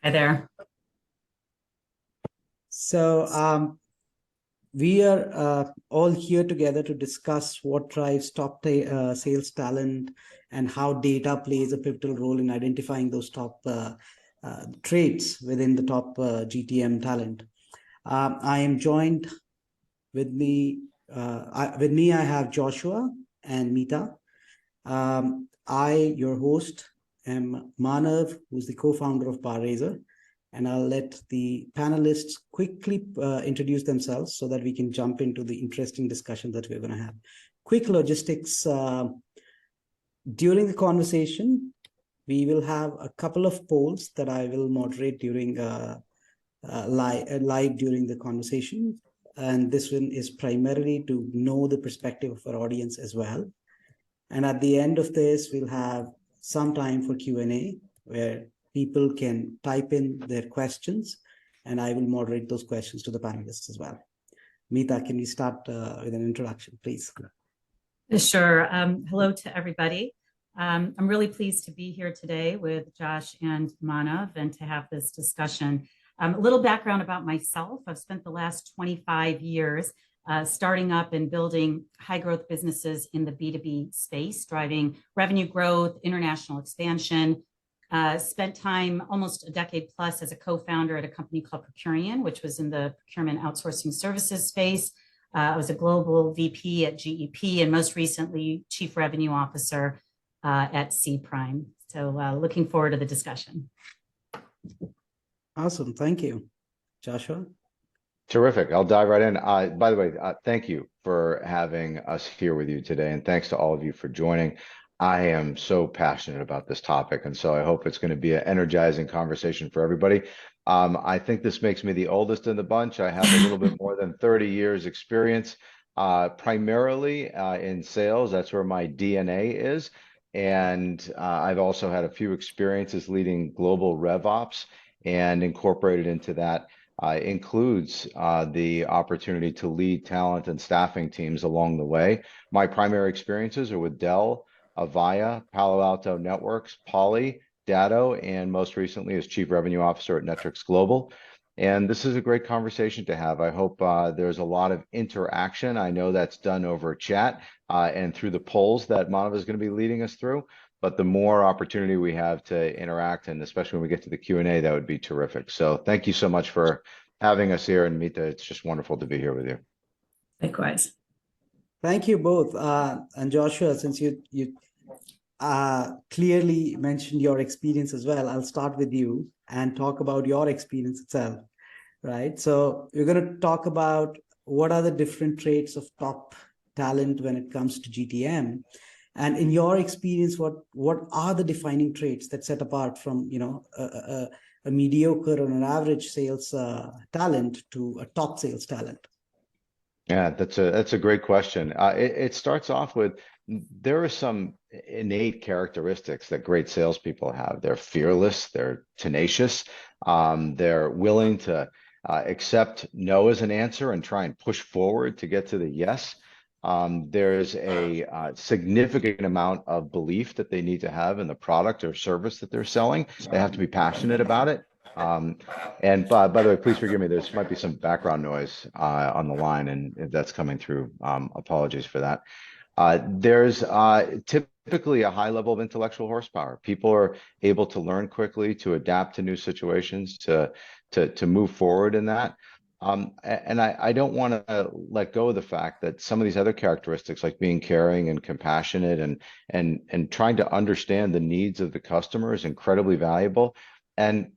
Hi there. So we are all here together to discuss what drives top sales talent and how data plays a pivotal role in identifying those top traits within the top GTM talent. I am joined with me. I have Joshua and Meeta. Your host, am Manav, who's the co-founder of BarRaiser, and I'll let the panelists quickly introduce themselves so that we can jump into the interesting discussion that we're going to have. Quick logistics. During the conversation, we will have a couple of polls that I will moderate during live during the conversation. And this one is primarily to know the perspective of our audience as well. And at the end of this, we'll have some time for Q&A where people can type in their questions, and I will moderate those questions to the panelists as well. Meeta, can we start with an introduction, please? Sure. Hello to everybody. I'm really pleased to be here today with Josh and Manav and to have this discussion. A little background about myself. I've spent the last 25 years starting up and building high growth businesses in the B2B space, driving revenue growth, international expansion. Spent time almost a decade plus as a co-founder at a company called Procurian, which was in the procurement outsourcing services space. I was a global VP at GEP and most recently Chief Revenue Officer at C Prime. So looking forward to the discussion. Awesome. Thank you. Joshua? Terrific. I'll dive right in. By the way, thank you for having us here with you today. And thanks to all of you for joining. I am so passionate about this topic. And so I hope it's going to be an energizing conversation for everybody. I think this makes me the oldest in the bunch. I have a little bit more than 30 years experience, primarily in sales. That's where my DNA is. And I've also had a few experiences leading global RevOps, and incorporated into that includes the opportunity to lead talent and staffing teams along the way. My primary experiences are with Dell, Avaya, Palo Alto Networks, Poly, Datto, and most recently as Chief Revenue Officer at Netrix Global. And this is a great conversation to have. I hope there's a lot of interaction. I know that's done over chat and through the polls that Manav is going to be leading us through. But the more opportunity we have to interact, and especially when we get to the Q&A, that would be terrific. So thank you so much for having us here. And Meeta, it's just wonderful to be here with you. Likewise. Thank you both. And Joshua, since you clearly mentioned your experience as well, I'll start with you and talk about your experience itself, right? So we're going to talk about what are the different traits of top talent when it comes to GTM. And in your experience, what are the defining traits that set apart from, a mediocre or an average sales talent to a top sales talent? Yeah, that's a great question. It starts off with, there are some innate characteristics that great salespeople have. They're fearless, they're tenacious, they're willing to accept no as an answer and try and push forward to get to the yes. There's a significant amount of belief that they need to have in the product or service that they're selling. They have to be passionate about it. And by the way, please forgive me, there might be some background noise on the line, and if that's coming through, apologies for that. There's typically a high level of intellectual horsepower. People are able to learn quickly, to adapt to new situations, to move forward in that. And I don't want to let go of the fact that some of these other characteristics, like being caring and compassionate and trying to understand the needs of the customer, is incredibly valuable. And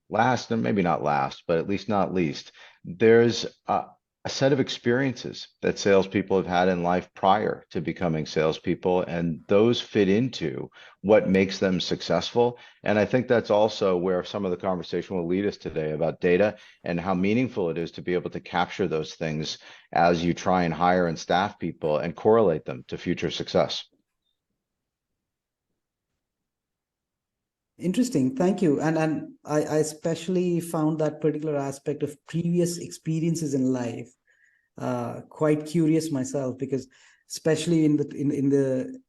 last, and maybe not last, but at least not least, there's a set of experiences that salespeople have had in life prior to becoming salespeople, and those fit into what makes them successful. And I think that's also where some of the conversation will lead us today about data and how meaningful it is to be able to capture those things as you try and hire and staff people and correlate them to future success. Interesting. Thank you. And I especially found that particular aspect of previous experiences in life quite curious myself, because especially in the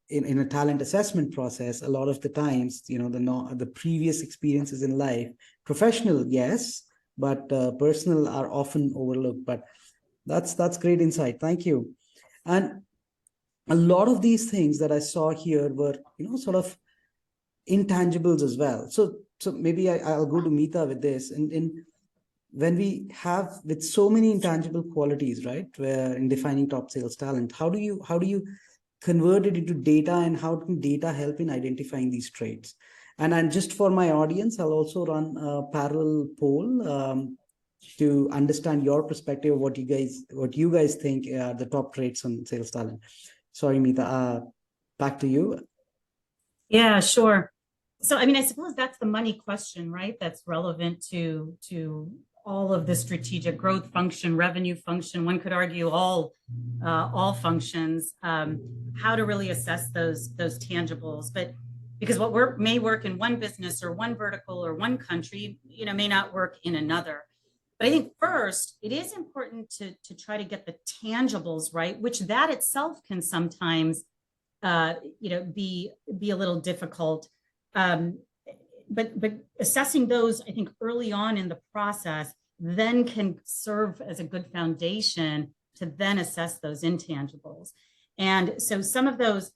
in a talent assessment process, a lot of the times, the previous experiences in life, professional, yes, but personal are often overlooked. But that's great insight. Thank you. And a lot of these things that I saw here were, sort of intangibles as well. So maybe I'll go to Meeta with this. And when we have with so many intangible qualities, right, where in defining top sales talent, how do you convert it into data, and how can data help in identifying these traits? And just for my audience, I'll also run a parallel poll to understand your perspective of what you guys think are the top traits on sales talent. Sorry, Meeta, back to you. Yeah, sure. So, I mean, I suppose that's the money question, right? That's relevant to all of the strategic growth function, revenue function. One could argue all functions. How to really assess those tangibles, but because what may work in one business or one vertical or one country, may not work in another. But I think first, it is important to try to get the tangibles right, which that itself can sometimes, be a little difficult. But assessing those, I think, early on in the process, then can serve as a good foundation to then assess those intangibles. And so some of those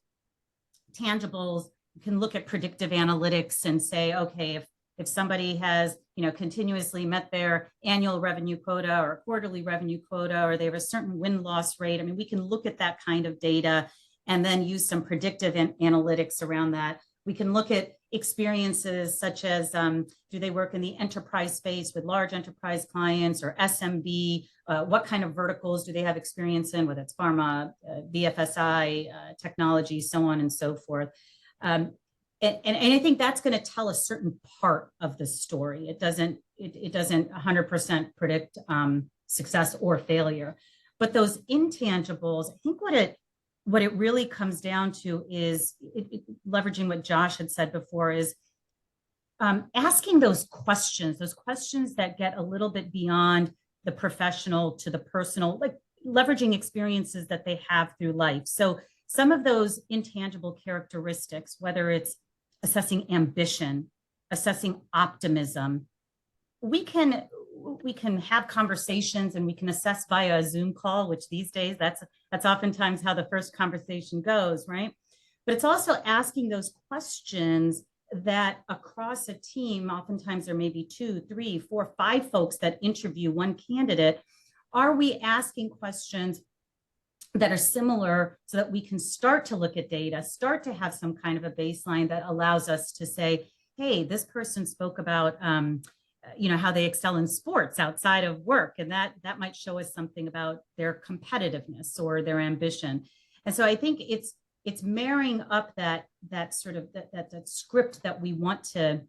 tangibles, you can look at predictive analytics and say, okay, if somebody has, continuously met their annual revenue quota or quarterly revenue quota, or they have a certain win-loss rate, I mean, we can look at that kind of data and then use some predictive analytics around that. We can look at experiences such as, do they work in the enterprise space with large enterprise clients or SMB? What kind of verticals do they have experience in, whether it's pharma, BFSI, technology, so on and so forth. And I think that's going to tell a certain part of the story. It doesn't 100% predict success or failure. But those intangibles, I think what it really comes down to is leveraging what Josh had said before, is asking those questions that get a little bit beyond the professional to the personal, like leveraging experiences that they have through life. So some of those intangible characteristics, whether it's assessing ambition, assessing optimism, we can have conversations and we can assess via a Zoom call, which these days that's oftentimes how the first conversation goes, right? But it's also asking those questions that across a team, oftentimes there may be 2, 3, 4, 5 folks that interview one candidate. Are we asking questions that are similar so that we can start to look at data, start to have some kind of a baseline that allows us to say, hey, this person spoke about how they excel in sports outside of work, and that might show us something about their competitiveness or their ambition. And so I think it's marrying up that sort of that script that we want to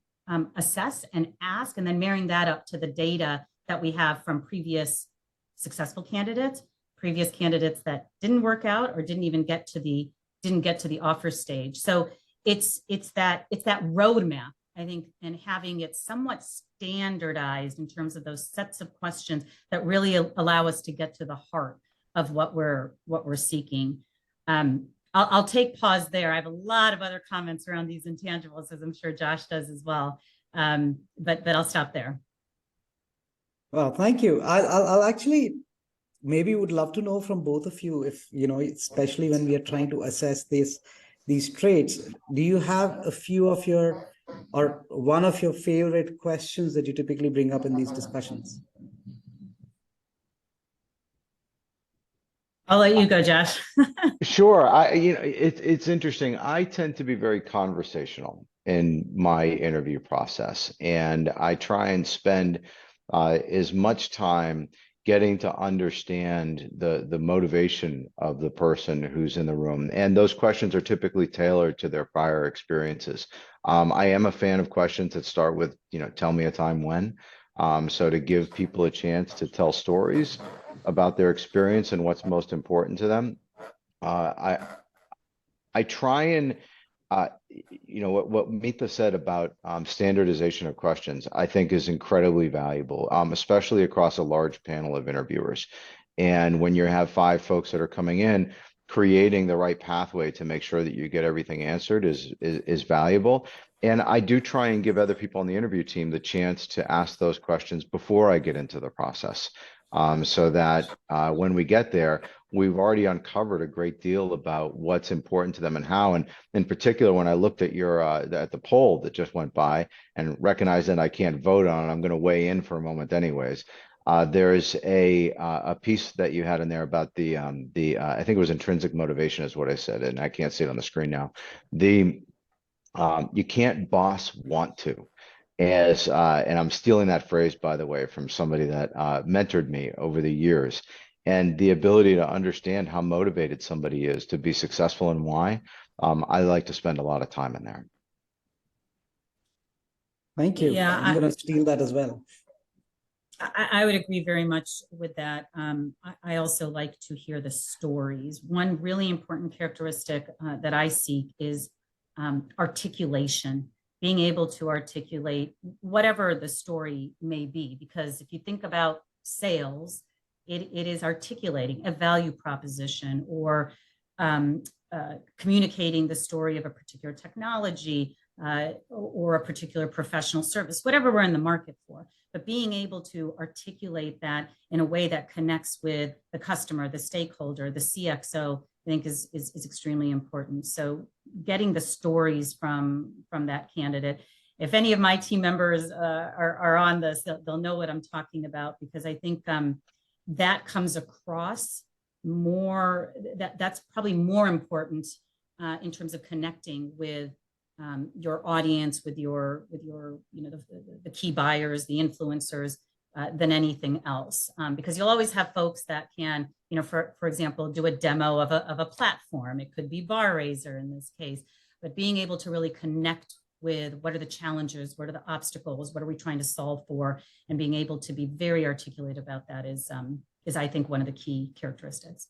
assess and ask, and then marrying that up to the data that we have from previous successful candidates, previous candidates that didn't work out or didn't get to the offer stage. So it's that roadmap, I think, and having it somewhat standardized in terms of those sets of questions that really allow us to get to the heart of what we're seeking. I'll take pause there. I have a lot of other comments around these intangibles, as I'm sure Josh does as well. But I'll stop there. Well, thank you. I'll actually maybe would love to know from both of you, if especially when we are trying to assess these traits, do you have a few of your or one of your favorite questions that you typically bring up in these discussions? I'll let you go, Josh. Sure. It's interesting. I tend to be very conversational in my interview process, and I try and spend as much time getting to understand the motivation of the person who's in the room. And those questions are typically tailored to their prior experiences. I am a fan of questions that start with, tell me a time when. So to give people a chance to tell stories about their experience and what's most important to them. I try and, what Meeta said about standardization of questions, I think is incredibly valuable, especially across a large panel of interviewers. And when you have 5 folks that are coming in, creating the right pathway to make sure that you get everything answered is valuable. And I do try and give other people on the interview team the chance to ask those questions before I get into the process, so that when we get there, we've already uncovered a great deal about what's important to them and how. And in particular, when I looked at your at the poll that just went by and recognized that I can't vote on it, I'm going to weigh in for a moment anyways. There's a piece that you had in there about the I think it was intrinsic motivation is what I said, and I can't see it on the screen now. The you can't boss want to, as and I'm stealing that phrase, by the way, from somebody that mentored me over the years. And the ability to understand how motivated somebody is to be successful and why, I like to spend a lot of time in there. Thank you. Yeah, I'm going to steal that as well. I would agree very much with that. I also like to hear the stories. One really important characteristic that I seek is articulation, being able to articulate whatever the story may be. Because if you think about sales, it is articulating a value proposition or communicating the story of a particular technology or a particular professional service, whatever we're in the market for. But being able to articulate that in a way that connects with the customer, the stakeholder, the CXO, I think is extremely important. So getting the stories from that candidate. If any of my team members are on this, they'll know what I'm talking about, because I think that comes across more, that's probably more important in terms of connecting with your audience, with your the key buyers, the influencers, than anything else, because you'll always have folks that can, for example, do a demo of a platform. It could be BarRaiser in this case, but being able to really connect with what are the challenges, what are the obstacles, what are we trying to solve for, and being able to be very articulate about that is I think one of the key characteristics.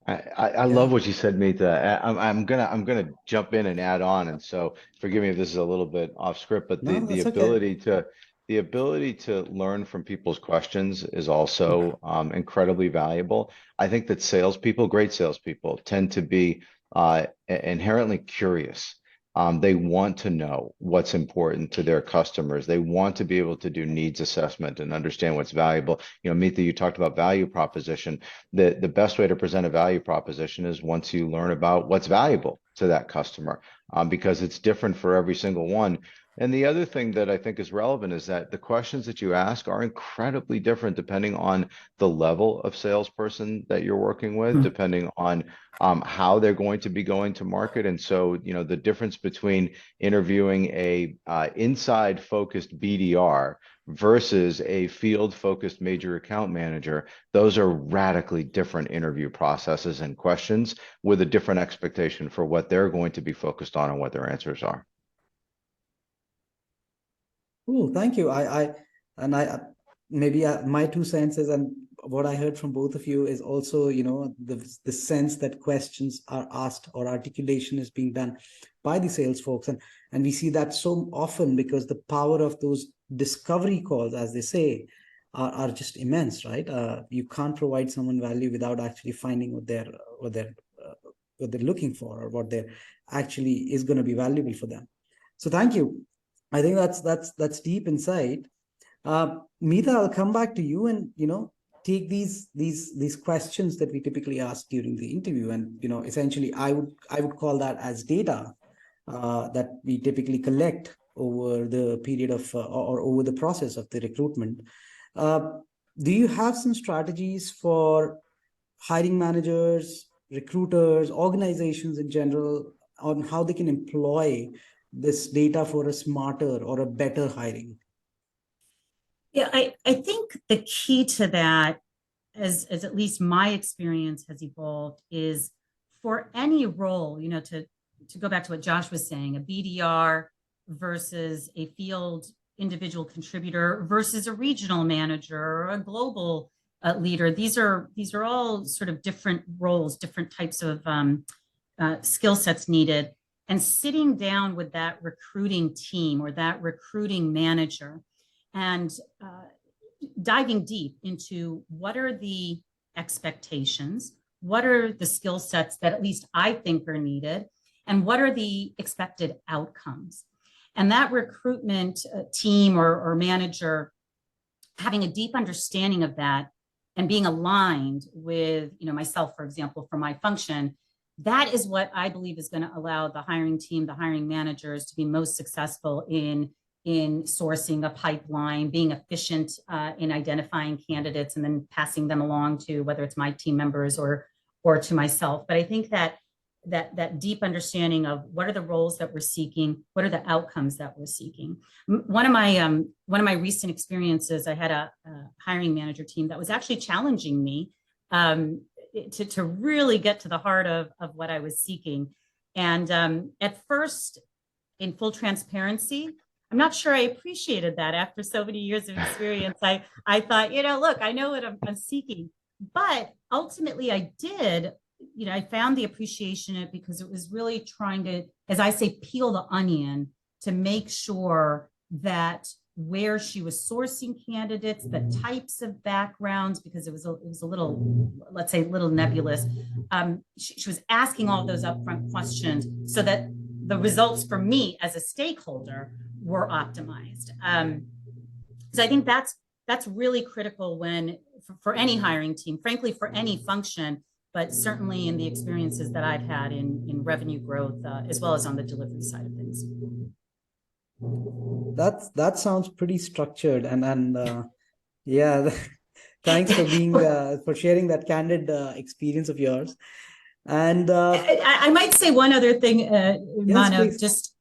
I love what you said, Meeta. I'm gonna jump in and add on, and so forgive me if this is a little bit off script, but No, the that's okay. ability to learn from people's questions is also incredibly valuable. I think that salespeople, great salespeople, tend to be inherently curious. They want to know what's important to their customers. They want to be able to do needs assessment and understand what's valuable. Meeta, you talked about value proposition. The best way to present a value proposition is once you learn about what's valuable to that customer, because it's different for every single one. And the other thing that I think is relevant is that the questions that you ask are incredibly different depending on the level of salesperson that you're working with, depending on how they're going to be going to market. And so, the difference between interviewing a inside focused BDR versus a field focused major account manager, those are radically different interview processes and questions with a different expectation for what they're going to be focused on and what their answers are. Oh, thank you. Maybe my 2 cents is, and what I heard from both of you is also, the sense that questions are asked or articulation is being done by the sales folks. And we see that so often because the power of those discovery calls, as they say, are just immense, right? You can't provide someone value without actually finding what they're looking for, or what they're actually is going to be valuable for them. So thank you. I think that's deep insight. Meeta, I'll come back to you and take these questions that we typically ask during the interview, and essentially I would call that as data that we typically collect over the period of or over the process of the recruitment. Do you have some strategies for hiring managers, recruiters, organizations in general on how they can employ this data for a smarter or a better hiring? Yeah, I think the key to that, as at least my experience has evolved, is for any role, to go back to what Josh was saying, a BDR versus a field individual contributor versus a regional manager or a global leader. These are all sort of different roles, different types of skill sets needed. And sitting down with that recruiting team or that recruiting manager and diving deep into what are the expectations, what are the skill sets that at least I think are needed, and what are the expected outcomes. And that recruitment team or manager having a deep understanding of that and being aligned with, myself, for example, for my function, that is what I believe is going to allow the hiring team, the hiring managers, to be most successful in sourcing a pipeline, being efficient in identifying candidates and then passing them along to whether it's my team members or to myself. But I think that deep understanding of what are the roles that we're seeking, what are the outcomes that we're seeking. One of my recent experiences, I had a hiring manager team that was actually challenging me to really get to the heart of what I was seeking. And at first, in full transparency, I'm not sure I appreciated that after so many years of experience. I thought, look, I know what I'm seeking, but ultimately I did. I found the appreciation in it because it was really trying to, as I say, peel the onion to make sure that where she was sourcing candidates, the types of backgrounds, because it was a little, let's say, a little nebulous. She was asking all those upfront questions so that the results for me as a stakeholder were optimized. So I think that's really critical for any hiring team, frankly, for any function, but certainly in the experiences that I've had in revenue growth, as well as on the delivery side of things. That sounds pretty structured, and yeah, thanks for being for sharing that candid experience of yours. And I might say one other thing, yes, Manav, please. just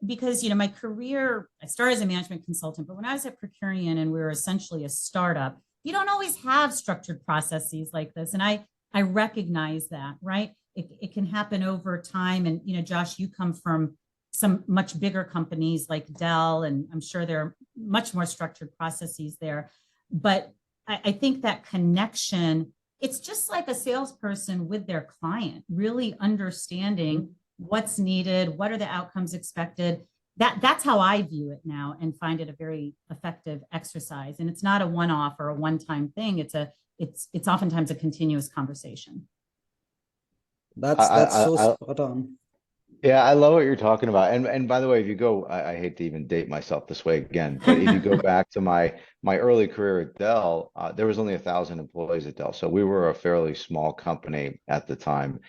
because my career, I started as a management consultant, but when I was at Procurian and we were essentially a startup, you don't always have structured processes like this, and I recognize that, right? It can happen over time. And, Josh, you come from some much bigger companies like Dell, and I'm sure there are much more structured processes there. But I think that connection, it's just like a salesperson with their client, really understanding what's needed, what are the outcomes expected. That's how I view it now and find it a very effective exercise. And it's not a one-off or a one-time thing. It's oftentimes a continuous conversation. That's so spot on. Yeah, I love what you're talking about. And by the way, if you go, I hate to even date myself this way again, but if you go back to my early career at Dell, there was only 1,000 employees at Dell. So we were a fairly small company at the time.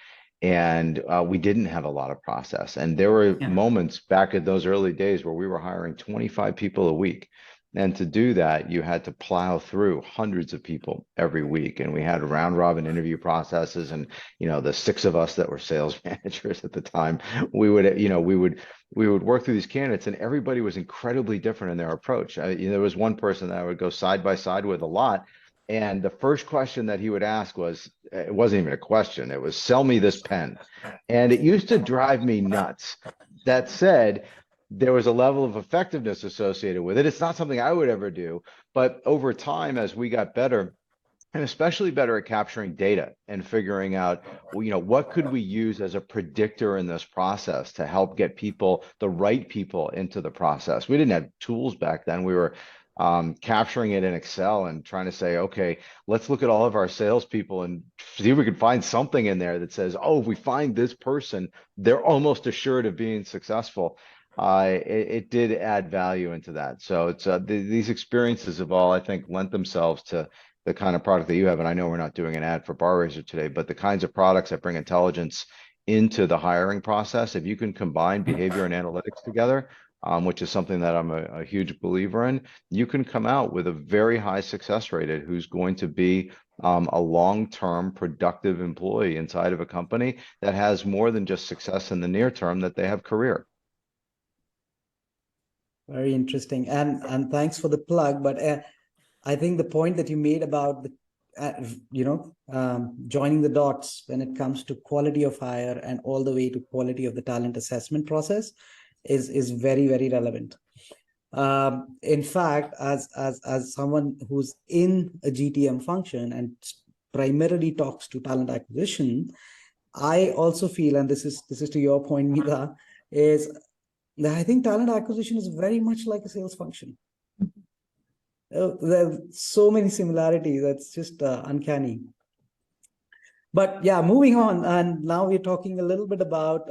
And we didn't have a lot of process. And there were moments back at those early days where we were hiring 25 people a week. And to do that, you had to plow through hundreds of people every week. And we had round robin interview processes. And, the 6 of us that were sales managers at the time, we would work through these candidates, and everybody was incredibly different in their approach. There was one person that I would go side by side with a lot. And the first question that he would ask it wasn't even a question. It was, sell me this pen. And it used to drive me nuts. That said, there was a level of effectiveness associated with it. It's not something I would ever do, but over time, as we got better, and especially better at capturing data and figuring out, what could we use as a predictor in this process to help get the right people into the process. We didn't have tools back then. We were capturing it in Excel and trying to say, okay, let's look at all of our salespeople and see if we can find something in there that says, oh, if we find this person, they're almost assured of being successful. It did add value into that. So it's these experiences have all, I think, lent themselves to the kind of product that you have. And I know we're not doing an ad for BarRaiser today, but the kinds of products that bring intelligence into the hiring process, if you can combine behavior and analytics together, which is something that I'm a huge believer in, you can come out with a very high success rate at who's going to be a long-term productive employee inside of a company that has more than just success in the near term, that they have career. Very interesting. And thanks for the plug. But I think the point that you made about joining the dots when it comes to quality of hire and all the way to quality of the talent assessment process is very, very relevant. In fact, as someone who's in a GTM function and primarily talks to talent acquisition, I also feel, and this is to your point, Meeta, is that I think talent acquisition is very much like a sales function. There are so many similarities. That's just uncanny. But yeah, moving on, and now we're talking a little bit about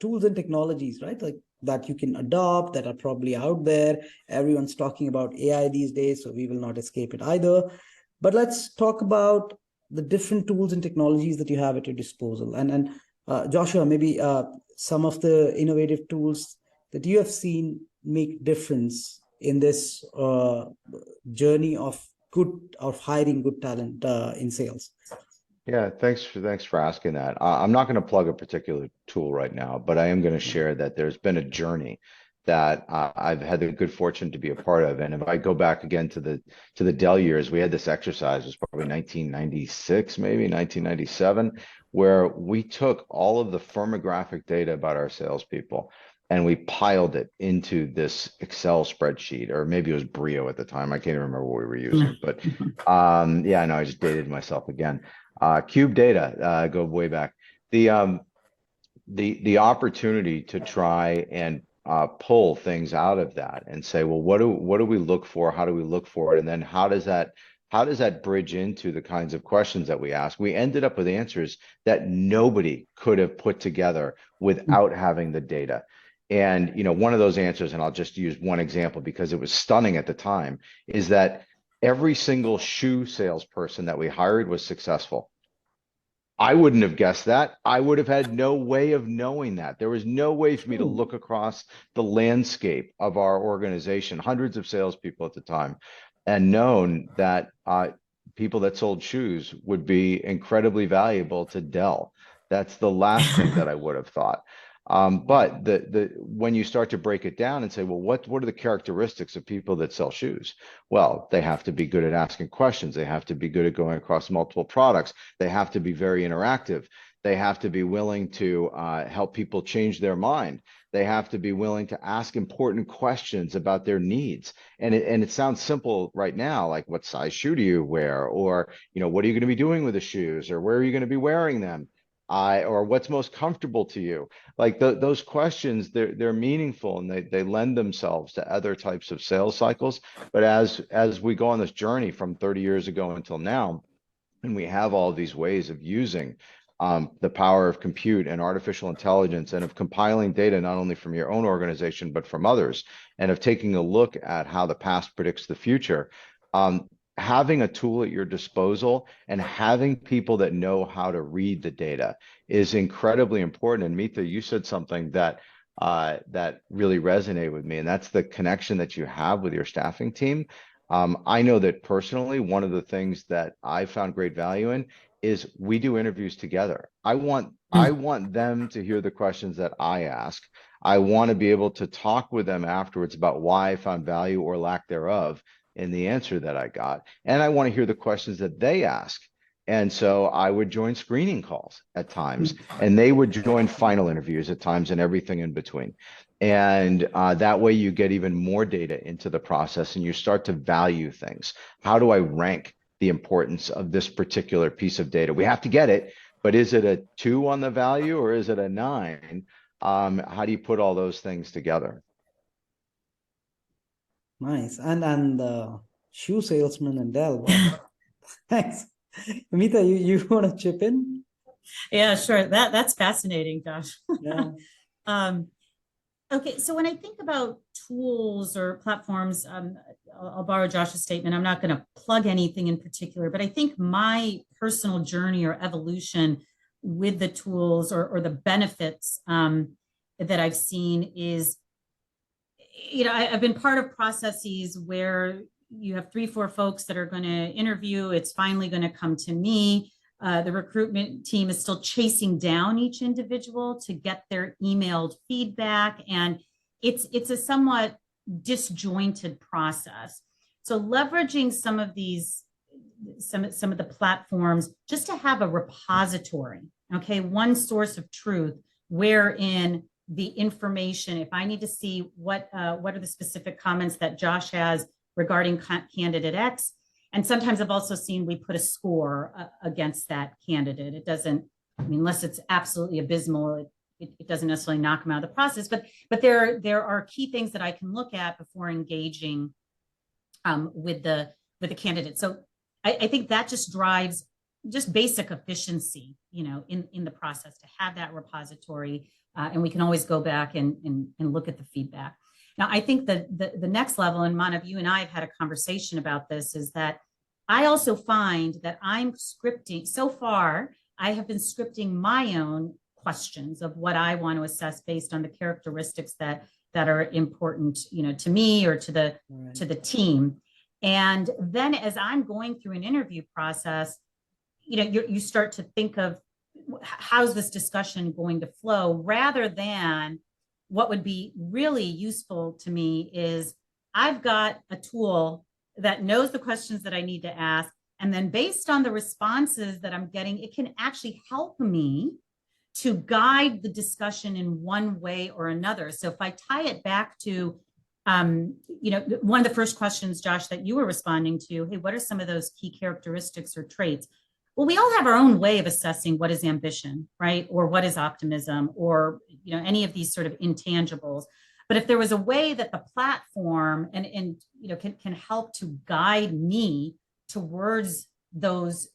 tools and technologies, right? Like that you can adopt that are probably out there. Everyone's talking about AI these days, so we will not escape it either. But let's talk about the different tools and technologies that you have at your disposal. And Joshua, maybe some of the innovative tools that you have seen make difference in this journey of hiring good talent in sales. Yeah, thanks for asking that. I'm not going to plug a particular tool right now, but I am going to share that there's been a journey that I've had the good fortune to be a part of. And if I go back again to the Dell years, we had this exercise, it was probably 1996, maybe 1997, where we took all of the firmographic data about our salespeople and we piled it into this Excel spreadsheet, or maybe it was Brio at the time. I can't even remember what we were using, but yeah, no, I just dated myself again. Cube data, go way back. The opportunity to try and pull things out of that and say, well, what do we look for? How do we look for it? And then how does that bridge into the kinds of questions that we ask? We ended up with answers that nobody could have put together without having the data. And one of those answers, and I'll just use one example because it was stunning at the time, is that every single shoe salesperson that we hired was successful. I wouldn't have guessed that. I would have had no way of knowing that. There was no way for me to look across the landscape of our organization, hundreds of salespeople at the time, and known that people that sold shoes would be incredibly valuable to Dell. That's the last thing that I would have thought. But when you start to break it down and say, well, what are the characteristics of people that sell shoes? Well, they have to be good at asking questions. They have to be good at going across multiple products. They have to be very interactive. They have to be willing to help people change their mind. They have to be willing to ask important questions about their needs. And it sounds simple right now, like what size shoe do you wear? Or, what are you going to be doing with the shoes? Or where are you going to be wearing them? Or what's most comfortable to you? Like those questions, they're meaningful and they lend themselves to other types of sales cycles. But as we go on this journey from 30 years ago until now, and we have all these ways of using the power of compute and artificial intelligence and of compiling data not only from your own organization but from others, and of taking a look at how the past predicts the future. Having a tool at your disposal and having people that know how to read the data is incredibly important. And Mita, you said something that really resonated with me, and that's the connection that you have with your staffing team. I know that personally, one of the things that I found great value in is we do interviews together. I want them to hear the questions that I ask. I want to be able to talk with them afterwards about why I found value or lack thereof in the answer that I got. And I want to hear the questions that they ask. And so I would join screening calls at times, and they would join final interviews at times, and everything in between. And that way you get even more data into the process and you start to value things. How do I rank the importance of this particular piece of data? We have to get it, but is it a 2 on the value or is it a 9? How do you put all those things together? Nice. And shoe salesman and Dell. Wow. Thanks. Amita, you want to chip in? Yeah, sure. That's fascinating, Josh. Yeah. Okay, so when I think about tools or platforms, I'll borrow Josh's statement. I'm not going to plug anything in particular, but I think my personal journey or evolution with the tools or the benefits that I've seen is, I've been part of processes where you have 3-4 folks that are going to interview. It's finally going to come to me. The recruitment team is still chasing down each individual to get their emailed feedback. And it's a somewhat disjointed process. So leveraging some of the platforms just to have a repository, okay, one source of truth wherein the information, if I need to see what are the specific comments that Josh has regarding candidate X. And sometimes I've also seen we put a score against that candidate. It doesn't, unless it's absolutely abysmal, it doesn't necessarily knock them out of the process. But there are key things that I can look at before engaging with the candidate. So I think that just drives just basic efficiency, in the process, to have that repository, and we can always go back and look at the feedback. Now, I think that the next level, and Manav, you and I have had a conversation about this, is that I also find that I'm scripting, so far, I have been scripting my own questions of what I want to assess based on the characteristics that are important, to me or to the team. And then as I'm going through an interview process, you start to think of how's this discussion going to flow, rather than what would be really useful to me is I've got a tool that knows the questions that I need to ask. And then based on the responses that I'm getting, it can actually help me to guide the discussion in one way or another. So if I tie it back to, one of the first questions, Josh, that you were responding to, hey, what are some of those key characteristics or traits? Well, we all have our own way of assessing what is ambition, right? Or what is optimism, or any of these sort of intangibles. But if there was a way that the platform can help to guide me towards those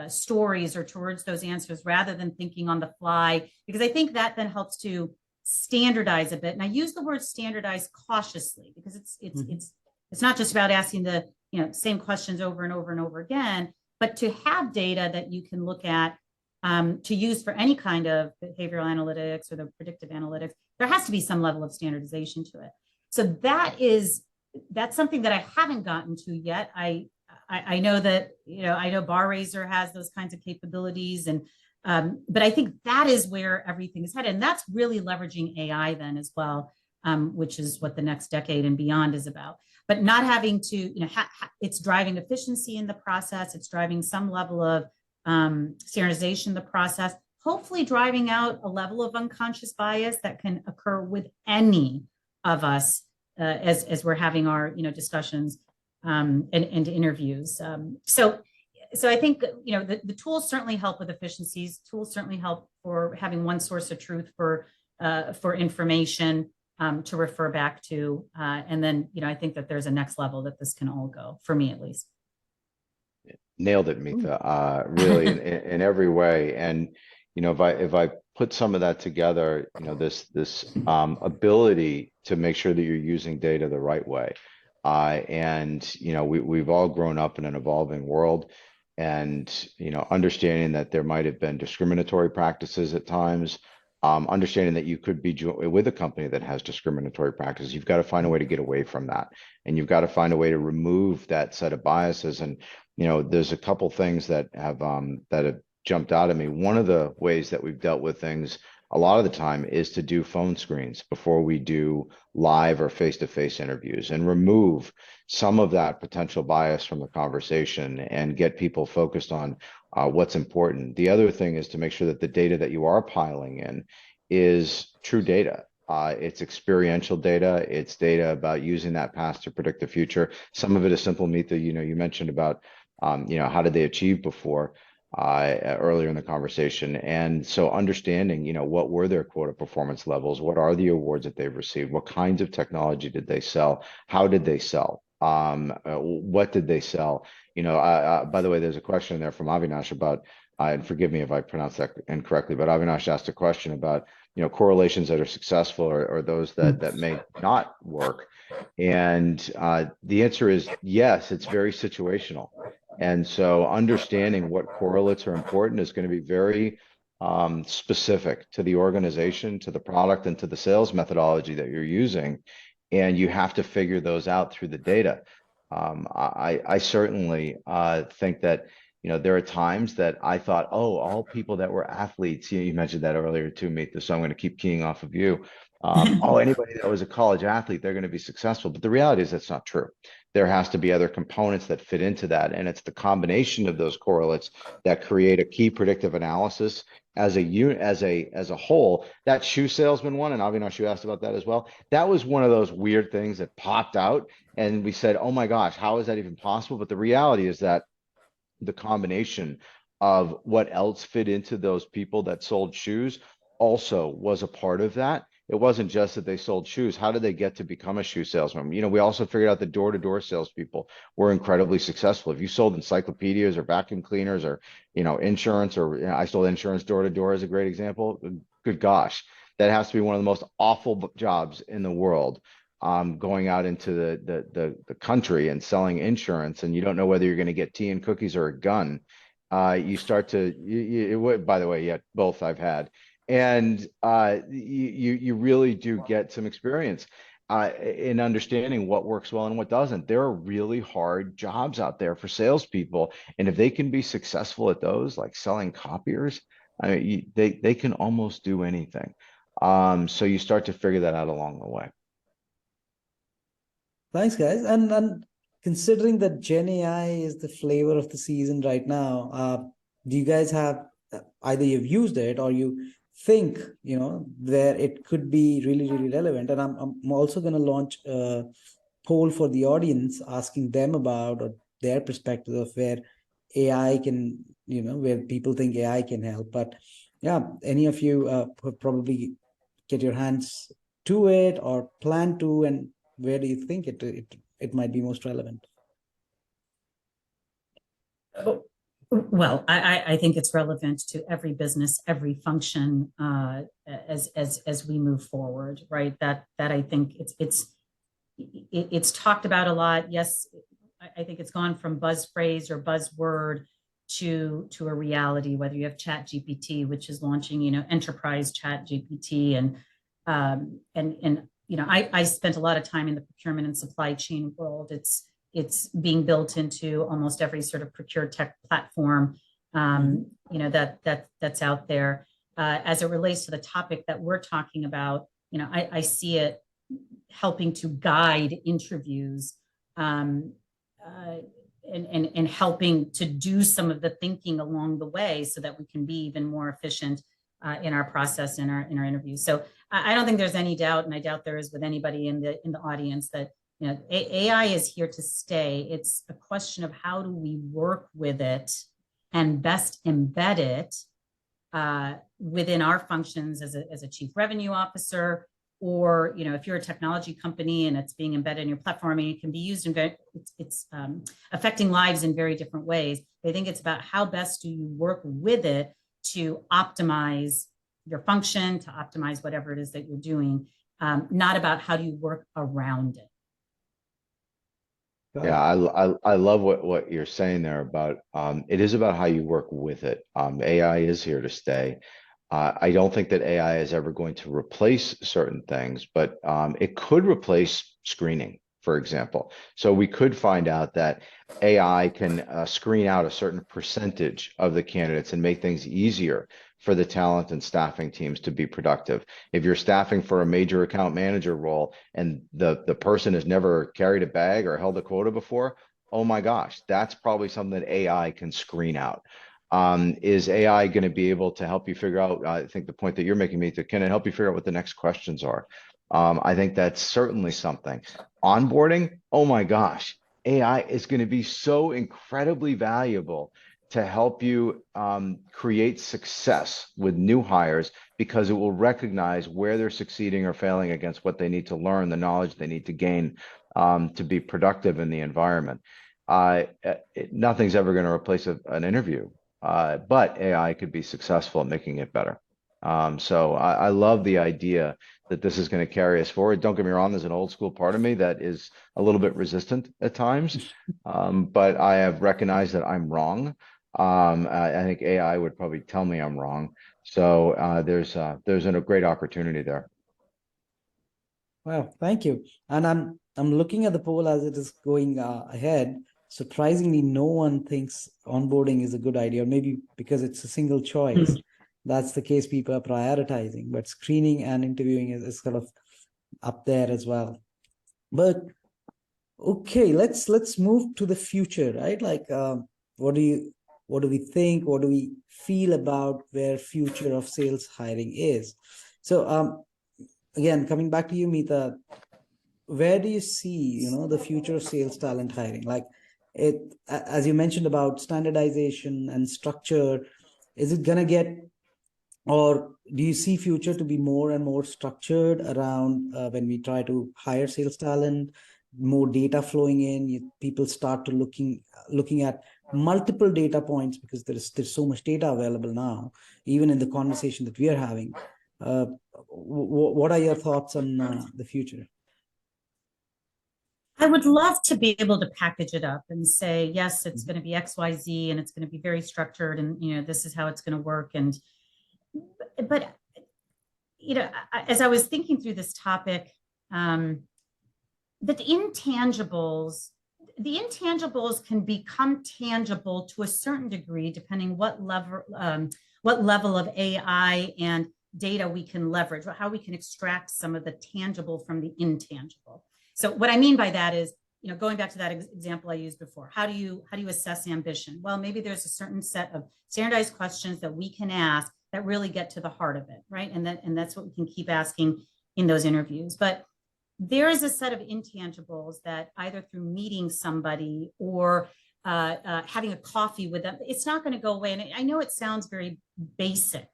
stories or towards those answers, rather than thinking on the fly, because I think that then helps to standardize a bit. And I use the word standardize cautiously, because it's not just about asking the same questions over and over and over again, but to have data that you can look at to use for any kind of behavioral analytics or the predictive analytics. There has to be some level of standardization to it. So that's something that I haven't gotten to yet. I know that I know BarRaiser has those kinds of capabilities, and but I think that is where everything is headed, and that's really leveraging AI then as well, which is what the next decade and beyond is about. But not having to, it's driving efficiency in the process. It's driving some level of standardization in the process, hopefully driving out a level of unconscious bias that can occur with any of us as we're having our discussions and interviews. So I think the tools certainly help with efficiencies. Tools certainly help for having one source of truth for information to refer back to, and then I think that there's a next level that this can all go, for me at least. Nailed it, Meetha, really in every way. And if I put some of that together, this ability to make sure that you're using data the right way, and we've all grown up in an evolving world, and understanding that there might have been discriminatory practices at times. Understanding that you could be with a company that has discriminatory practices, you've got to find a way to get away from that, and you've got to find a way to remove that set of biases. And there's a couple things that have jumped out at me. One of the ways that we've dealt with things a lot of the time is to do phone screens before we do live or face-to-face interviews, and remove some of that potential bias from the conversation and get people focused on what's important. The other thing is to make sure that the data that you are piling in is true data. It's experiential data. It's data about using that past to predict the future. Some of it is simple, Meetha. You mentioned about how did they achieve before earlier in the conversation. And so understanding, what were their quota performance levels? What are the awards that they've received? What kinds of technology did they sell? How did they sell? What did they sell? By the way, there's a question there from Avinash about, and forgive me if I pronounced that incorrectly, but Avinash asked a question about, correlations that are successful or those that may not work. And the answer is yes, it's very situational. And so understanding what correlates are important is going to be very specific to the organization, to the product, and to the sales methodology that you're using. And you have to figure those out through the data. I certainly think that, there are times that I thought, oh, all people that were athletes, you mentioned that earlier too, Meetha, so I'm going to keep keying off of you. Oh, anybody that was a college athlete, they're going to be successful. But the reality is that's not true. There has to be other components that fit into that. And it's the combination of those correlates that create a key predictive analysis as a unit, as a whole. That shoe salesman one, and Avinash, you asked about that as well. That was one of those weird things that popped out. And we said, oh my gosh, how is that even possible? But the reality is that the combination of what else fit into those people that sold shoes also was a part of that. it wasn't just that they sold shoes. How did they get to become a shoe salesman? We also figured out that door-to-door salespeople were incredibly successful. If you sold encyclopedias or vacuum cleaners or, insurance, or I sold insurance door-to-door as a great example. Good gosh, that has to be one of the most awful jobs in the world. Going out into the country and selling insurance, and you don't know whether you're going to get tea and cookies or a gun. You start to, by the way, yeah, both I've had. And you really do get some experience in understanding what works well and what doesn't. There are really hard jobs out there for salespeople, and if they can be successful at those, like selling copiers, I mean, they can almost do anything. So you start to figure that out along the way. Thanks, guys. And considering that Gen AI is the flavor of the season right now, do you guys have either you've used it or you think, where it could be really, really relevant? And I'm also going to launch a poll for the audience, asking them about their perspective of where AI can, where people think AI can help. But yeah, any of you probably get your hands to it or plan to, and where do you think it might be most relevant? Well, I think it's relevant to every business, every function as we move forward, right? That I think it's talked about a lot. Yes, I think it's gone from buzz phrase or buzzword to a reality. Whether you have Chat GPT, which is launching, enterprise Chat GPT, and I spent a lot of time in the procurement and supply chain world. It's being built into almost every sort of procure tech platform, that's out there. As it relates to the topic that we're talking about, I see it helping to guide interviews, and helping to do some of the thinking along the way so that we can be even more efficient in our process, in our interviews. So I don't think there's any doubt, and I doubt there is with anybody in the audience, that AI is here to stay. It's a question of how do we work with it and best embed it within our functions as a chief revenue officer, or if you're a technology company and it's being embedded in your platform, and it can be used in it's affecting lives in very different ways. I think it's about how best do you work with it to optimize your function, to optimize whatever it is that you're doing, not about how do you work around it. Yeah, I love what you're saying there about it is about how you work with it. AI is here to stay. I don't think that AI is ever going to replace certain things, but it could replace screening, for example. So we could find out that AI can screen out a certain percentage of the candidates and make things easier for the talent and staffing teams to be productive. If you're staffing for a major account manager role and the person has never carried a bag or held a quota before, oh my gosh, that's probably something that AI can screen out. Is AI going to be able to help you figure out, I think the point that you're making, Mita, can it help you figure out what the next questions are? I think that's certainly something. Onboarding, oh my gosh, AI is going to be so incredibly valuable to help you create success with new hires, because it will recognize where they're succeeding or failing against what they need to learn, the knowledge they need to gain to be productive in the environment. Nothing's ever going to replace an interview, but AI could be successful at making it better. So I love the idea that this is going to carry us forward. Don't get me wrong, there's an old school part of me that is a little bit resistant at times, but I have recognized that I'm wrong. I think AI would probably tell me I'm wrong. So there's a great opportunity there. Well, thank you. And I'm looking at the poll as it is going ahead. Surprisingly, no one thinks onboarding is a good idea, or maybe because it's a single choice. That's the case, people are prioritizing, but screening and interviewing is kind of up there as well. But okay, let's move to the future, right? Like, what do we think? What do we feel about where future of sales hiring is? So again, coming back to you, Mita, where do you see, the future of sales talent hiring? Like as you mentioned about standardization and structure, is it gonna get Or do you see future to be more and more structured around when we try to hire sales talent, more data flowing in, people start to looking at multiple data points because there's so much data available now, even in the conversation that we are having. What are your thoughts on the future? I would love to be able to package it up and say, yes, it's going to be X, Y, Z, and it's going to be very structured, and this is how it's going to work. But as I was thinking through this topic, the intangibles can become tangible to a certain degree, depending what level of AI and data we can leverage, how we can extract some of the tangible from the intangible. So what I mean by that is, going back to that example I used before, how do you assess ambition? Well, maybe there's a certain set of standardized questions that we can ask that really get to the heart of it, right? And that's what we can keep asking in those interviews. But there is a set of intangibles that either through meeting somebody or having a coffee with them, it's not going to go away. And I know it sounds very basic,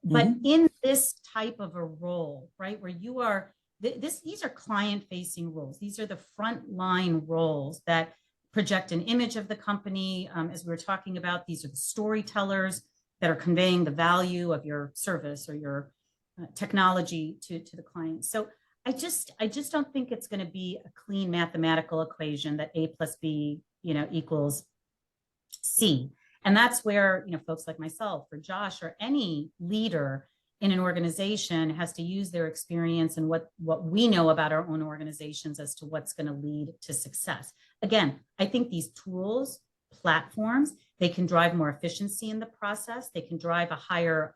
but in this type of a role, right, where you are, these are client-facing roles. These are the frontline roles that project an image of the company. As we were talking about, these are the storytellers that are conveying the value of your service or your technology to the client. So I just don't think it's going to be a clean mathematical equation that A plus B, equals C. And that's where, folks like myself or Josh or any leader in an organization has to use their experience and what we know about our own organizations as to what's going to lead to success. Again, I think these tools, platforms, they can drive more efficiency in the process. They can drive a higher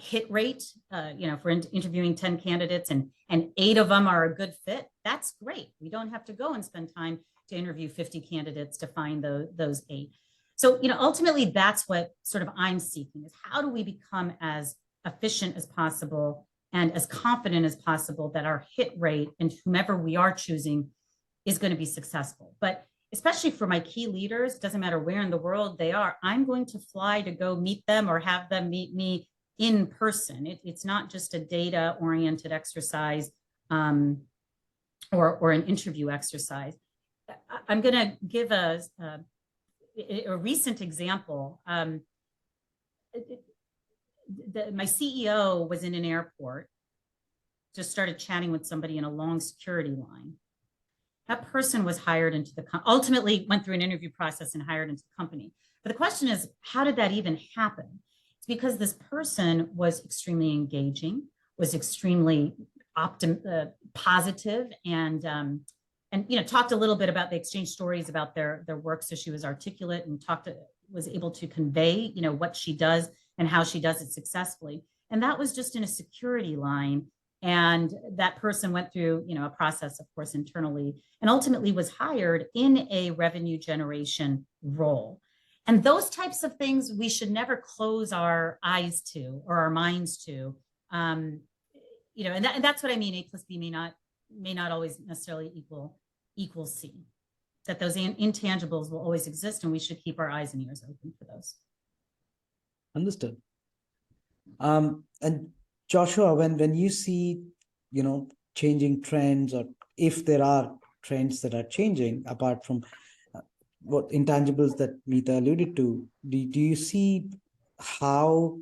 hit rate. If we're interviewing 10 candidates and 8 of them are a good fit, that's great. We don't have to go and spend time to interview 50 candidates to find those 8. So, ultimately, that's what sort of I'm seeking is how do we become as efficient as possible and as confident as possible that our hit rate and whomever we are choosing is going to be successful. But especially for my key leaders, doesn't matter where in the world they are, I'm going to fly to go meet them or have them meet me in person. It's not just a data-oriented exercise or an interview exercise. I'm going to give a recent example. My CEO was in an airport, just started chatting with somebody in a long security line. That person was hired into ultimately went through an interview process and hired into the company. But the question is, how did that even happen? It's because this person was extremely engaging, was extremely positive, and talked a little bit about, they exchanged stories about their work. So she was articulate and was able to convey, what she does and how she does it successfully. And that was just in a security line. And that person went through, a process, of course, internally, and ultimately was hired in a revenue generation role. And those types of things we should never close our eyes to or our minds to. And that's what I mean. A plus B may not always necessarily equal C. That those intangibles will always exist, and we should keep our eyes and ears open for those. Understood. And Joshua, when you see, changing trends, or if there are trends that are changing apart from what intangibles that Meeta alluded to, do you see how,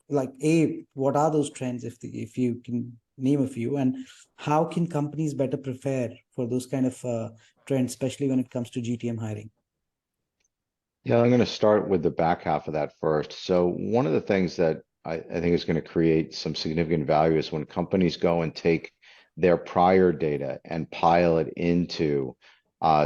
what are those trends, if you can name a few, and how can companies better prepare for those kind of trends, especially when it comes to GTM hiring? Yeah, I'm going to start with the back half of that first. So one of the things that I think is going to create some significant value is when companies go and take their prior data and pile it into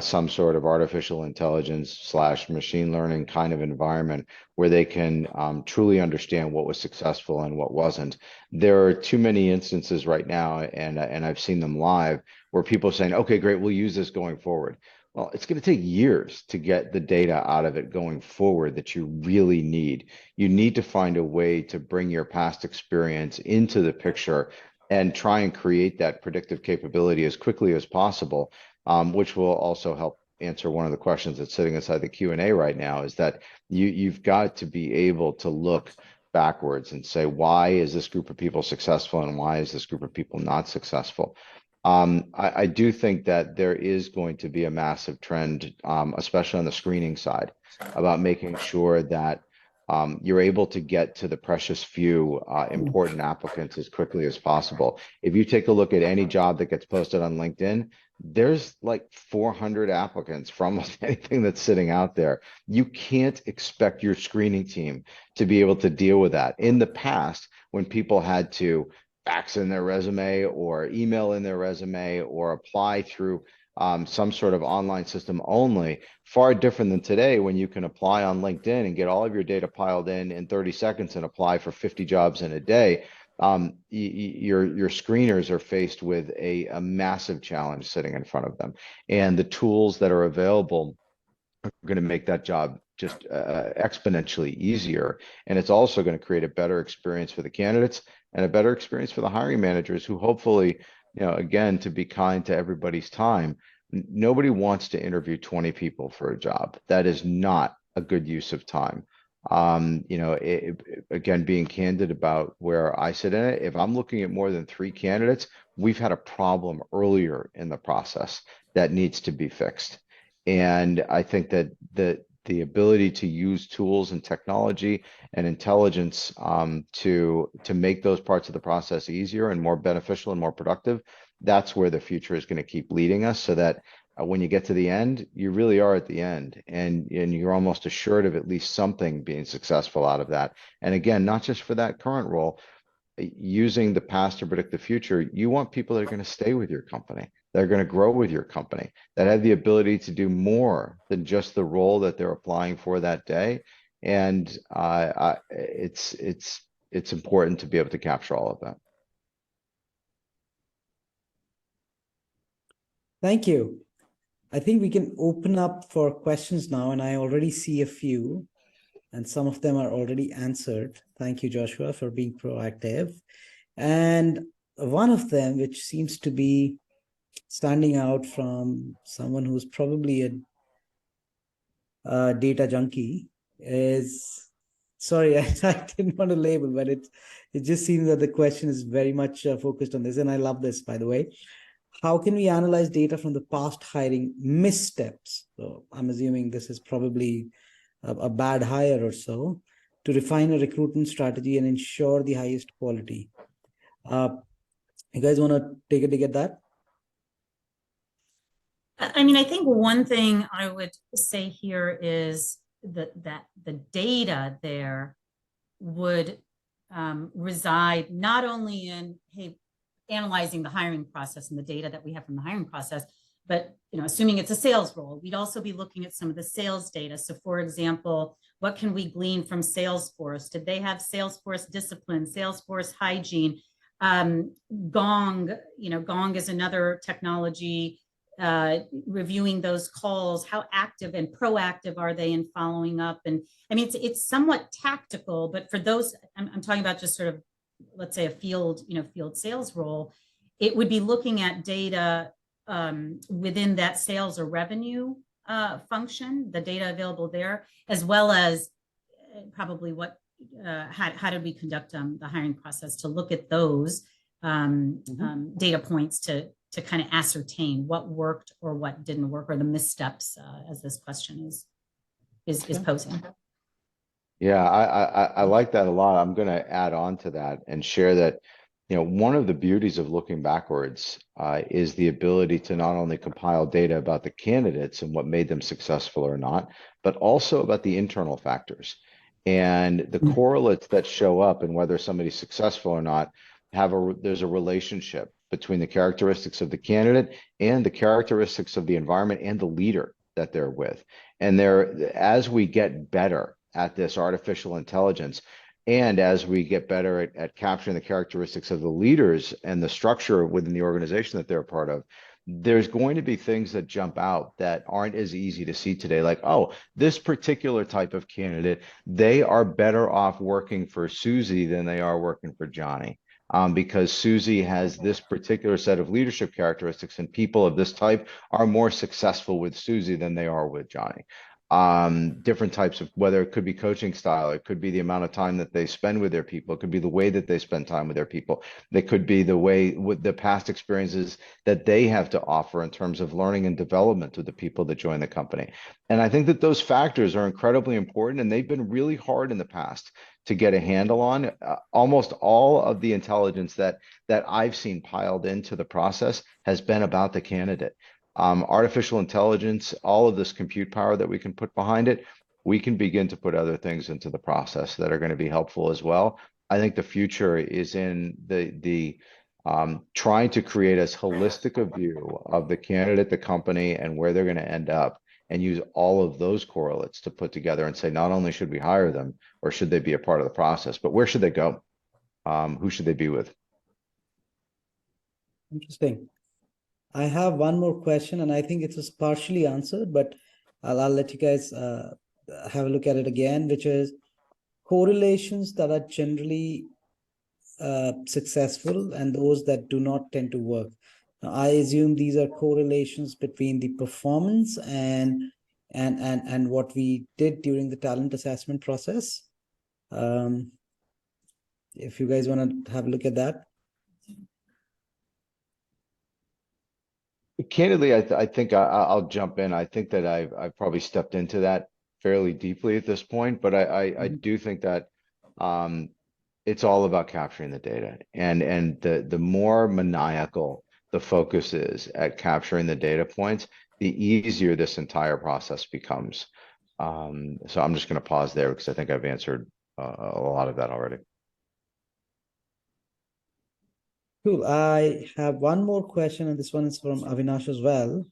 some sort of artificial intelligence / machine learning kind of environment where they can truly understand what was successful and what wasn't. There are too many instances right now, and I've seen them live, where people are saying, okay, great, we'll use this going forward. Well, it's going to take years to get the data out of it going forward that you really need. You need to find a way to bring your past experience into the picture and try and create that predictive capability as quickly as possible, which will also help answer one of the questions that's sitting inside the Q&A right now, is that you've got to be able to look backwards and say, why is this group of people successful and why is this group of people not successful? I do think that there is going to be a massive trend, especially on the screening side, about making sure that you're able to get to the precious few important applicants as quickly as possible. If you take a look at any job that gets posted on LinkedIn, there's like 400 applicants for almost anything that's sitting out there. You can't expect your screening team to be able to deal with that. In the past, when people had to fax in their resume or email in their resume or apply through some sort of online system only, far different than today when you can apply on LinkedIn and get all of your data piled in 30 seconds and apply for 50 jobs in a day. Your screeners are faced with a massive challenge sitting in front of them. And the tools that are available are going to make that job just exponentially easier. And it's also going to create a better experience for the candidates and a better experience for the hiring managers who hopefully, again, to be kind to everybody's time, nobody wants to interview 20 people for a job. That is not a good use of time. Again, being candid about where I sit in it, if I'm looking at more than 3 candidates, we've had a problem earlier in the process that needs to be fixed. And I think that the ability to use tools and technology and intelligence to make those parts of the process easier and more beneficial and more productive, that's where the future is going to keep leading us, so that when you get to the end, you really are at the end, and you're almost assured of at least something being successful out of that. And again, not just for that current role, using the past to predict the future, you want people that are going to stay with your company, that are going to grow with your company, that have the ability to do more than just the role that they're applying for that day. And it's important to be able to capture all of that. Thank you. I think we can open up for questions now, and I already see a few, and some of them are already answered. Thank you, Joshua, for being proactive. And one of them, which seems to be standing out from someone who's probably a data junkie, is, sorry, I didn't want to label, but it just seems that the question is very much focused on this, and I love this, by the way. How can we analyze data from the past hiring missteps? So I'm assuming this is probably a bad hire or so, to refine a recruitment strategy and ensure the highest quality. You guys want to take a dig at that? I mean, I think one thing I would say here is that the data there would reside not only in, hey, analyzing the hiring process and the data that we have from the hiring process, but assuming it's a sales role, we'd also be looking at some of the sales data. So for example, what can we glean from Salesforce? Did they have Salesforce discipline, Salesforce hygiene? Gong is another technology, reviewing those calls. How active and proactive are they in following up? And I mean, it's somewhat tactical, but for those, I'm talking about just sort of, let's say a field sales role, it would be looking at data within that sales or revenue function, the data available there, as well as probably how did we conduct the hiring process, to look at those data points to kind of ascertain what worked or what didn't work, or the missteps, as this question is posing. Yeah, I like that a lot. I'm going to add on to that and share that, one of the beauties of looking backwards is the ability to not only compile data about the candidates and what made them successful or not, but also about the internal factors. And the correlates that show up and whether somebody's successful or not, there's a relationship between the characteristics of the candidate and the characteristics of the environment and the leader that they're with. And as we get better at this artificial intelligence, and as we get better at capturing the characteristics of the leaders and the structure within the organization that they're a part of, there's going to be things that jump out that aren't as easy to see today. Like, oh, this particular type of candidate, they are better off working for Susie than they are working for Johnny. because Susie has this particular set of leadership characteristics, and people of this type are more successful with Susie than they are with Johnny. Different types of, whether it could be coaching style, it could be the amount of time that they spend with their people, it could be the way that they spend time with their people, it could be the way with the past experiences that they have to offer in terms of learning and development with the people that join the company. And I think that those factors are incredibly important, and they've been really hard in the past to get a handle on. Almost all of the intelligence that I've seen piled into the process has been about the candidate. Artificial intelligence, all of this compute power that we can put behind it, we can begin to put other things into the process that are going to be helpful as well. I think the future is in the trying to create as holistic a view of the candidate, the company, and where they're going to end up, and use all of those correlates to put together and say, not only should we hire them or should they be a part of the process, but where should they go? Who should they be with? Interesting. I have one more question, and I think it was partially answered, but I'll let you guys have a look at it again, which is correlations that are generally successful and those that do not tend to work. Now, I assume these are correlations between the performance and what we did during the talent assessment process. If you guys want to have a look at that. Candidly, I think I'll jump in. I think that I've probably stepped into that fairly deeply at this point, but I do think that it's all about capturing the data, and the more maniacal the focus is at capturing the data points, the easier this entire process becomes. So I'm just going to pause there because I think I've answered a lot of that already. Cool. I have one more question, and this one is from Avinash as well,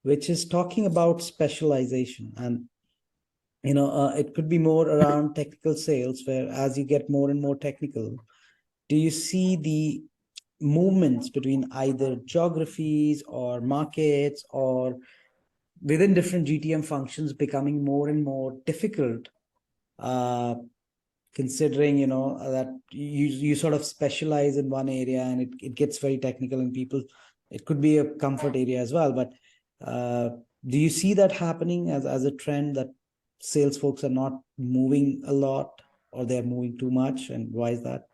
which is talking about specialization. And, it could be more around technical sales, where as you get more and more technical, do you see the movements between either geographies or markets or within different GTM functions becoming more and more difficult, considering that you sort of specialize in one area and it gets very technical, and people, it could be a comfort area as well, but do you see that happening as a trend, that sales folks are not moving a lot, or they're moving too much, and why is that?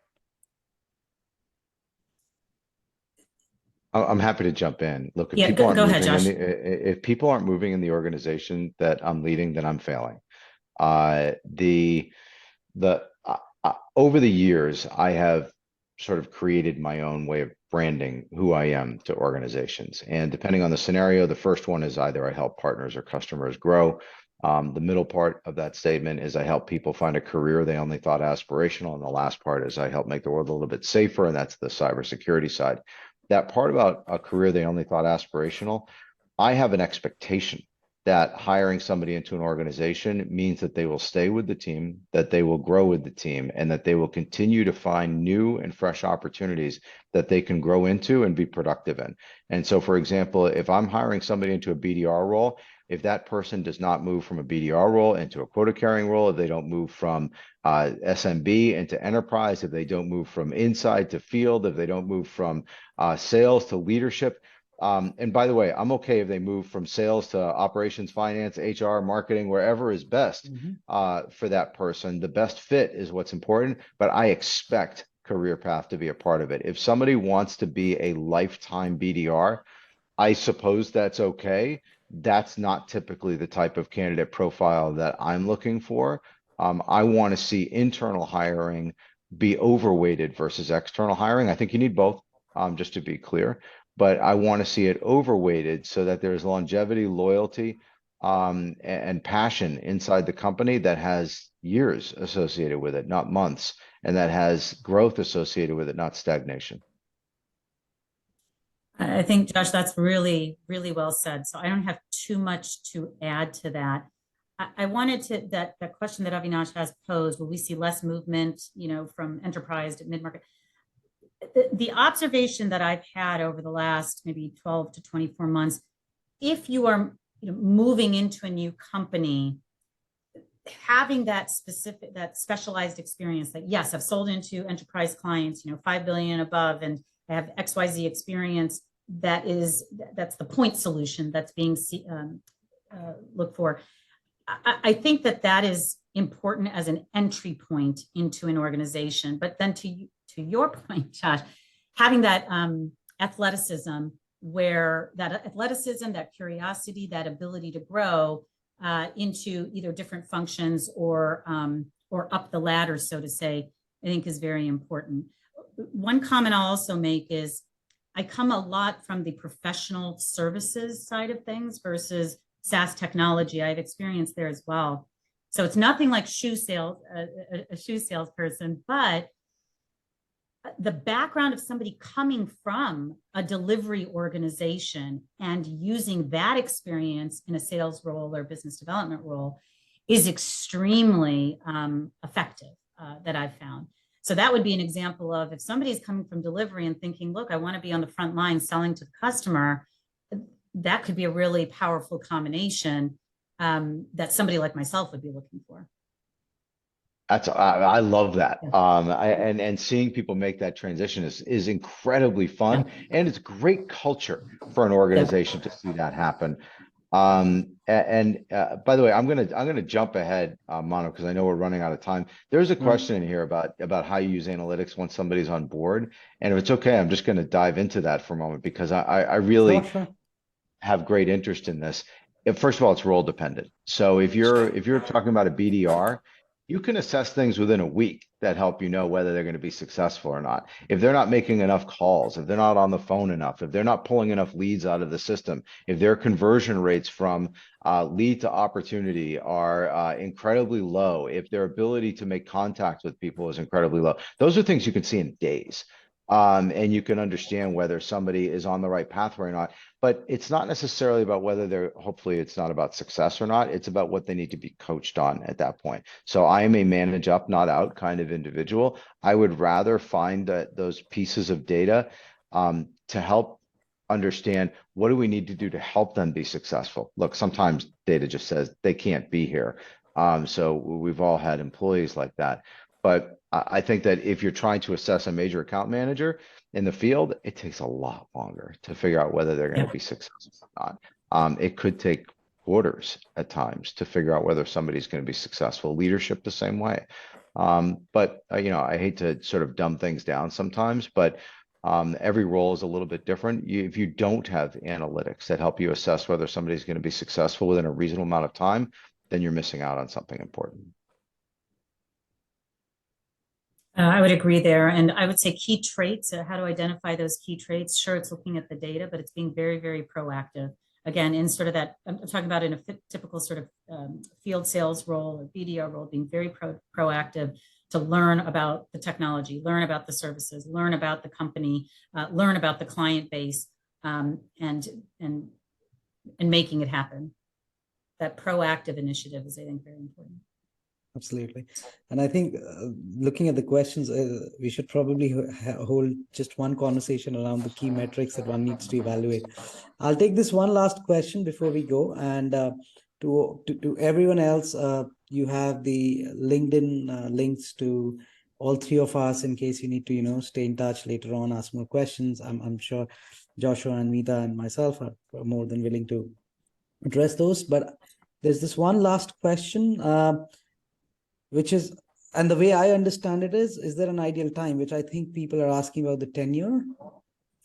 I'm happy to jump in. Look, if Yeah, people aren't go ahead, moving in Josh. if people aren't moving in the organization that I'm leading, then I'm failing. Over the years, I have sort of created my own way of branding who I am to organizations. And depending on the scenario, the first one is either I help partners or customers grow. The middle part of that statement is I help people find a career they only thought aspirational. And the last part is I help make the world a little bit safer. And that's the cybersecurity side. That part about a career they only thought aspirational, I have an expectation that hiring somebody into an organization means that they will stay with the team, that they will grow with the team, and that they will continue to find new and fresh opportunities that they can grow into and be productive in. And so, for example, if I'm hiring somebody into a BDR role, if that person does not move from a BDR role into a quota carrying role, if they don't move from SMB into enterprise, if they don't move from inside to field, if they don't move from sales to leadership, and by the way, I'm okay if they move from sales to operations, finance, HR, marketing, wherever is best for that person. The best fit is what's important, but I expect career path to be a part of it. If somebody wants to be a lifetime BDR, I suppose that's okay. That's not typically the type of candidate profile that I'm looking for. I want to see internal hiring be overweighted versus external hiring. I think you need both, just to be clear. But I want to see it overweighted so that there's longevity, loyalty, and passion inside the company that has years associated with it, not months, and that has growth associated with it, not stagnation. I think, Josh, that's really, really well said. So I don't have too much to add to that. I wanted to, that question that Avinash has posed, will we see less movement, from enterprise to mid-market? The observation that I've had over the last maybe 12 to 24 months, if you are moving into a new company, having that specific, that specialized experience that, yes, I've sold into enterprise clients, 5 billion above, and I have XYZ experience, that's the point solution that's being looked for. I think that is important as an entry point into an organization. But then to your point, Josh, having that athleticism, that curiosity, that ability to grow into either different functions or up the ladder, so to say, I think is very important. One comment I'll also make is I come a lot from the professional services side of things versus SaaS technology. I have experience there as well. So it's nothing like shoe sales, a shoe salesperson, but the background of somebody coming from a delivery organization and using that experience in a sales role or business development role is extremely effective that I've found. So that would be an example of if somebody is coming from delivery and thinking, look, I want to be on the front line selling to the customer, that could be a really powerful combination that somebody like myself would be looking for. I love that. And seeing people make that transition is incredibly fun, and it's great culture for an organization to see that happen. By the way, I'm gonna jump ahead, Manav, because I know we're running out of time. There's a question in here about how you use analytics once somebody's on board, and if it's okay, I'm just gonna dive into that for a moment because I really have great interest in this. First of all, it's role dependent. So if you're talking about a BDR, you can assess things within a week that help you know whether they're going to be successful or not. If they're not making enough calls, if they're not on the phone enough, if they're not pulling enough leads out of the system, if their conversion rates from lead to opportunity are incredibly low, if their ability to make contact with people is incredibly low, those are things you can see in days. And you can understand whether somebody is on the right pathway or not. But it's not necessarily about whether hopefully it's not about success or not. It's about what they need to be coached on at that point. So I am a manage up, not out kind of individual. I would rather find those pieces of data to help understand what do we need to do to help them be successful. Look, sometimes data just says they can't be here. So we've all had employees like that. But I think that if you're trying to assess a major account manager in the field, it takes a lot longer to figure out whether they're going to be successful or not. It could take quarters at times to figure out whether somebody's going to be successful. Leadership the same way. But I hate to sort of dumb things down sometimes, but every role is a little bit different. If you don't have analytics that help you assess whether somebody's going to be successful within a reasonable amount of time, then you're missing out on something important. I would agree there. And I would say key traits, how to identify those key traits. Sure, it's looking at the data, but it's being very, very proactive. Again, in sort of that, I'm talking about in a typical sort of field sales role or BDR role, being very proactive to learn about the technology, learn about the services, learn about the company, learn about the client base, and making it happen. That proactive initiative is, I think, very important. Absolutely. And I think looking at the questions, we should probably hold just one conversation around the key metrics that one needs to evaluate. I'll take this one last question before we go. And to everyone else, you have the LinkedIn links to all three of us in case you need to, stay in touch later on, ask more questions. I'm sure Joshua and Meeta and myself are more than willing to address those. But there's this one last question, which is, and the way I understand it is there an ideal time, which I think people are asking about the tenure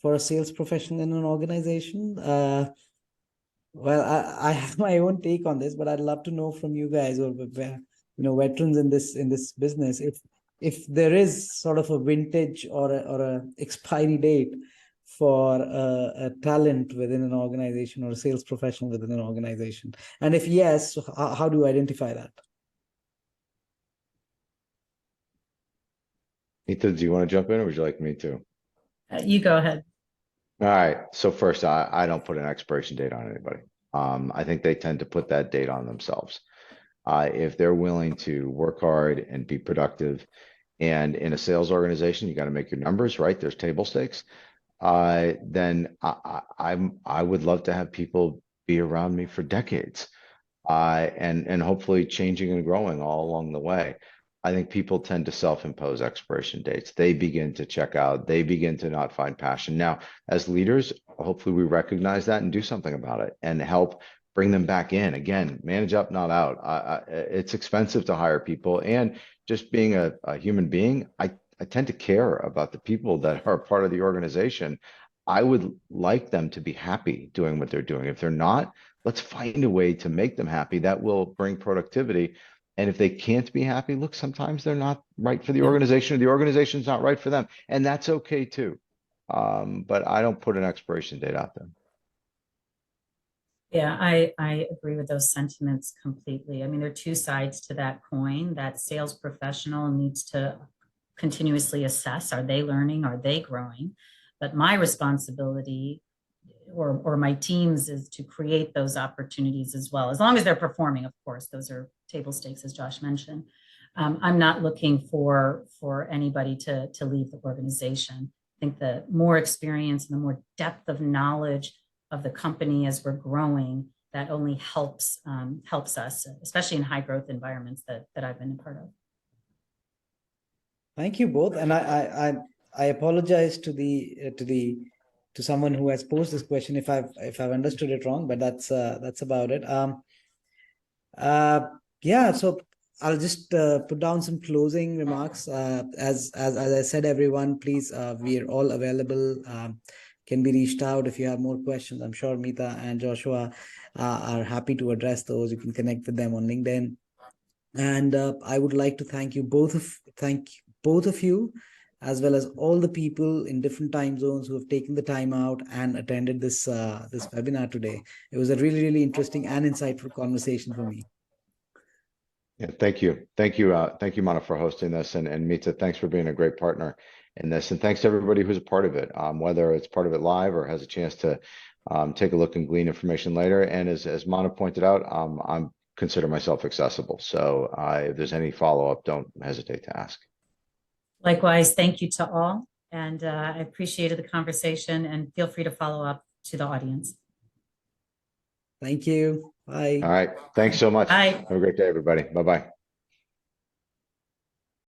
for a sales professional in an organization. Well, I have my own take on this, but I'd love to know from you guys or veterans in this business, if there is sort of a vintage or a expiry date for a talent within an organization or a sales professional within an organization, and if yes, how do you identify that? Meeta, do you want to jump in or would you like me to? You go ahead. All right. So first, I don't put an expiration date on anybody. I think they tend to put that date on themselves. If they're willing to work hard and be productive, and in a sales organization, you got to make your numbers, right? There's table stakes. Then I would love to have people be around me for decades. and hopefully changing and growing all along the way. I think people tend to self-impose expiration dates. They begin to check out. They begin to not find passion. Now, as leaders, hopefully we recognize that and do something about it and help bring them back in. Again, manage up, not out. It's expensive to hire people. And just being a human being, I tend to care about the people that are part of the organization. I would like them to be happy doing what they're doing. If they're not, let's find a way to make them happy. That will bring productivity. And if they can't be happy, look, sometimes they're not right for the organization, or the organization's not right for them. And that's okay too. But I don't put an expiration date out there. Yeah, I agree with those sentiments completely. I mean, there are two sides to that coin. That sales professional needs to continuously assess, are they learning, are they growing? But my responsibility or my team's is to create those opportunities as well, as long as they're performing, of course. Those are table stakes, as Josh mentioned. I'm not looking for anybody to leave the organization. I think the more experience and the more depth of knowledge of the company as we're growing, that only helps us, especially in high growth environments that I've been a part of. Thank you both, and I apologize to someone who has posed this question if I've understood it wrong, but that's about it. Yeah, so I'll just put down some closing remarks. As I said, everyone, please, we are all available. Can be reached out if you have more questions. I'm sure Meeta and Joshua are happy to address those. You can connect with them on LinkedIn. And I would like to thank both of you, as well as all the people in different time zones who have taken the time out and attended this webinar today. It was a really, really interesting and insightful conversation for me. Yeah, thank you, Manav, for hosting this, and Meeta, thanks for being a great partner in this, and thanks to everybody who's a part of it, whether it's part of it live or has a chance to take a look and glean information later. And as Manav pointed out, I'm consider myself accessible. So if there's any follow-up, don't hesitate to ask. Likewise, thank you to all. And I appreciated the conversation, and feel free to follow up to the audience. Thank you. Bye. All right. Thanks so much. Bye. Have a great day, everybody. Bye-bye.